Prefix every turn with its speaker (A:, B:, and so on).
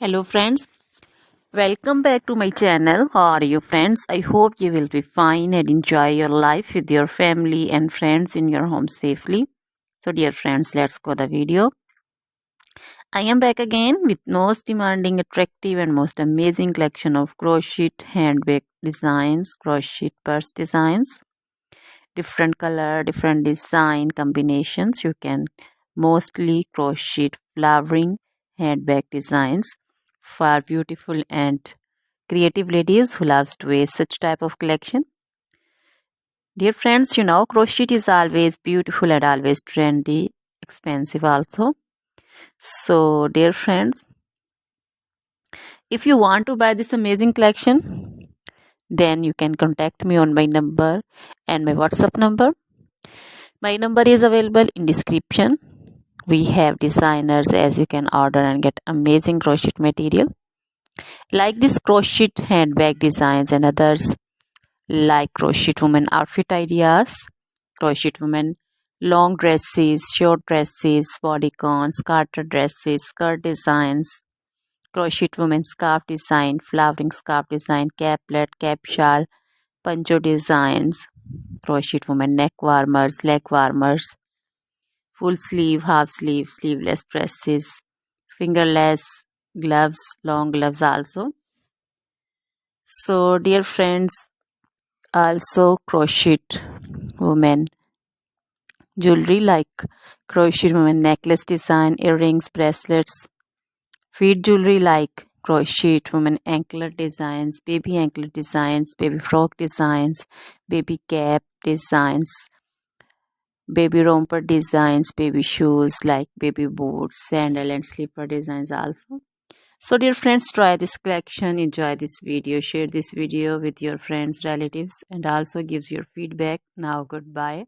A: Hello friends, welcome back to my channel. How are you friends? I hope you will be fine and enjoy your life with your family and friends in your home safely. So dear friends, let's go the video. I am back again with most demanding, attractive and most amazing collection of crochet handbag designs, crochet purse designs, different color, different design combinations. You can mostly crochet flowering handbag designs for beautiful and creative ladies who loves to wear such type of collection. Dear friends, you know crochet is always beautiful and always trendy, expensive also. So dear friends, if you want to buy this amazing collection, then you can contact me on my number and my WhatsApp number. My number is available in description. We have designers as you can order and get amazing crochet material like this crochet handbag designs and others like crochet woman outfit ideas, crochet woman long dresses, short dresses, bodycon, skirted dresses, skirt designs, crochet woman scarf design, flowering scarf design, caplet, cap shawl, poncho designs, crochet woman neck warmers, leg warmers, full sleeve, half sleeve, sleeveless dresses, fingerless gloves, long gloves also. So dear friends, also crochet women jewelry like crochet women necklace design, earrings, bracelets, feet jewelry like crochet women anklet designs, baby frock designs, baby cap designs, baby romper designs, baby shoes like baby boots, sandal and slipper designs also. So dear friends, try this collection, enjoy this video, share this video with your friends, relatives and also gives your feedback. Now goodbye.